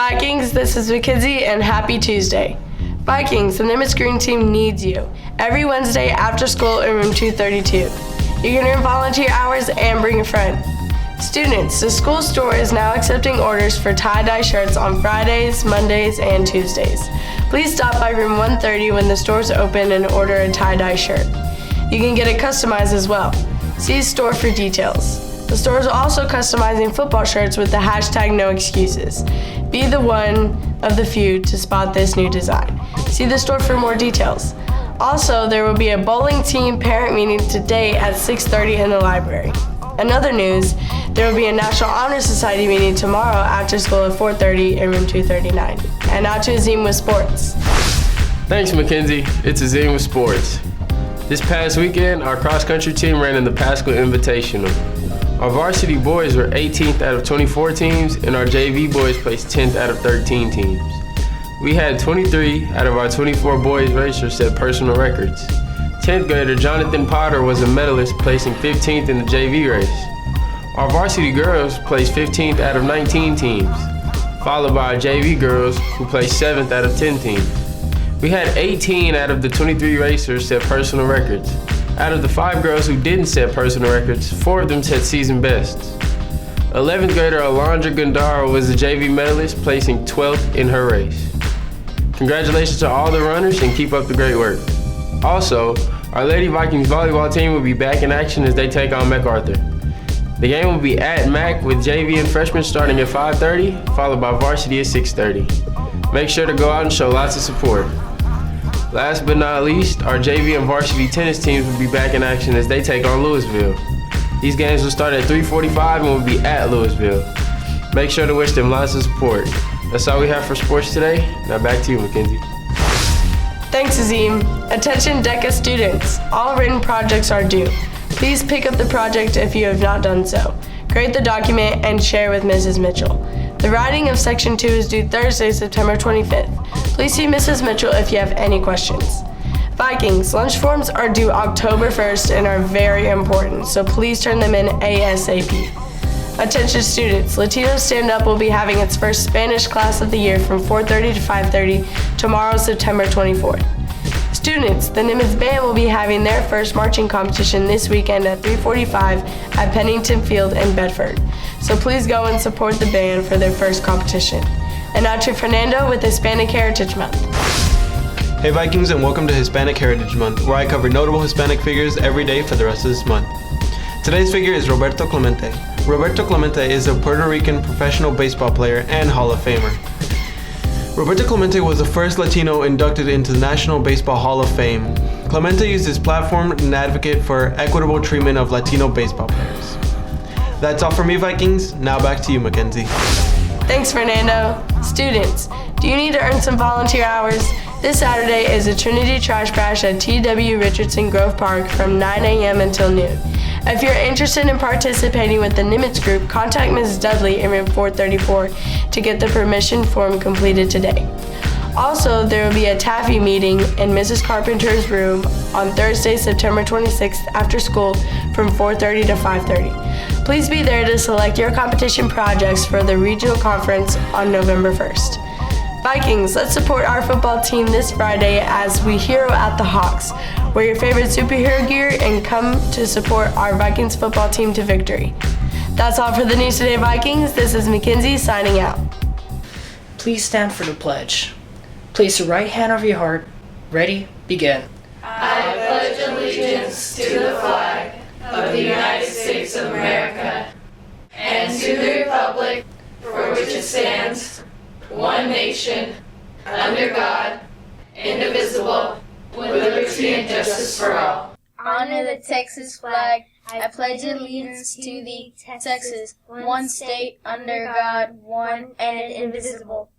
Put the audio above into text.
Vikings, this is Mackenzie, and happy Tuesday. Vikings, the Nimitz Green Team needs you. Every Wednesday after school in room 232. You can earn volunteer hours and bring a friend. Students, the school store is now accepting orders for tie-dye shirts on Fridays, Mondays, and Tuesdays. Please stop by room 130 when the store's open and order a tie-dye shirt. You can get it customized as well. See store for details. The store is also customizing football shirts with the hashtag #NoExcuses. Be the one of the few to spot this new design. See the store for more details. Also, there will be a bowling team parent meeting today at 6:30 in the library. In other news, there will be a National Honor Society meeting tomorrow after school at 4:30 in room 239. And now to Azim with sports. Thanks, Mackenzie. It's Azim with sports. This past weekend, our cross-country team ran in the Pascal Invitational. Our varsity boys were 18th out of 24 teams, and our JV boys placed 10th out of 13 teams. We had 23 out of our 24 boys racers set personal records. 10th grader Jonathan Potter was a medalist, placing 15th in the JV race. Our varsity girls placed 15th out of 19 teams, followed by our JV girls, who placed 7th out of 10 teams. We had 18 out of the 23 racers set personal records. Out of the 5 girls who didn't set personal records, 4 of them set season bests. 11th grader Alondra Gandara was the JV medalist, placing 12th in her race. Congratulations to all the runners and keep up the great work. Also, our Lady Vikings volleyball team will be back in action as they take on MacArthur. The game will be at Mac with JV and freshmen starting at 5:30, followed by varsity at 6:30. Make sure to go out and show lots of support. Last but not least, our JV and varsity tennis teams will be back in action as they take on Louisville. These games will start at 3:45 and will be at Louisville. Make sure to wish them lots of support. That's all we have for sports today. Now back to you, Mackenzie. Thanks, Azim. Attention DECA students. All written projects are due. Please pick up the project if you have not done so. Grade the document and share with Mrs. Mitchell. The writing of Section 2 is due Thursday, September 25th. Please see Mrs. Mitchell if you have any questions. Vikings, lunch forms are due October 1st and are very important, so please turn them in ASAP. Attention students, Latino Stand Up will be having its first Spanish class of the year from 4:30 to 5:30 tomorrow, September 24th. Students, the Nimitz Band will be having their first marching competition this weekend at 3:45 at Pennington Field in Bedford. So please go and support the band for their first competition. And now to Fernando with Hispanic Heritage Month. Hey Vikings, and welcome to Hispanic Heritage Month, where I cover notable Hispanic figures every day for the rest of this month. Today's figure is Roberto Clemente. Roberto Clemente is a Puerto Rican professional baseball player and Hall of Famer. Roberto Clemente was the first Latino inducted into the National Baseball Hall of Fame. Clemente used his platform to advocate for equitable treatment of Latino baseball players. That's all for me, Vikings. Now back to you, Mackenzie. Thanks, Fernando. Students, do you need to earn some volunteer hours? This Saturday is a Trinity Trash Bash at T.W. Richardson Grove Park from 9 a.m. until noon. If you're interested in participating with the Nimitz group, contact Mrs. Dudley in room 434 to get the permission form completed today. Also, there will be a taffy meeting in Mrs. Carpenter's room on Thursday, September 26th after school from 4:30 to 5:30. Please be there to select your competition projects for the regional conference on November 1st. Vikings, let's support our football team this Friday as we hero at the Hawks. Wear your favorite superhero gear and come to support our Vikings football team to victory. That's all for the News Today Vikings. This is Mackenzie signing out. Please stand for the pledge. Place your right hand over your heart. Ready, begin. I pledge allegiance to the flag of the United States of America and to the republic for which it stands, one nation, under God, indivisible, with liberty and justice for all. Honor the Texas flag. I pledge allegiance to the Texas, one state, under God, one and indivisible,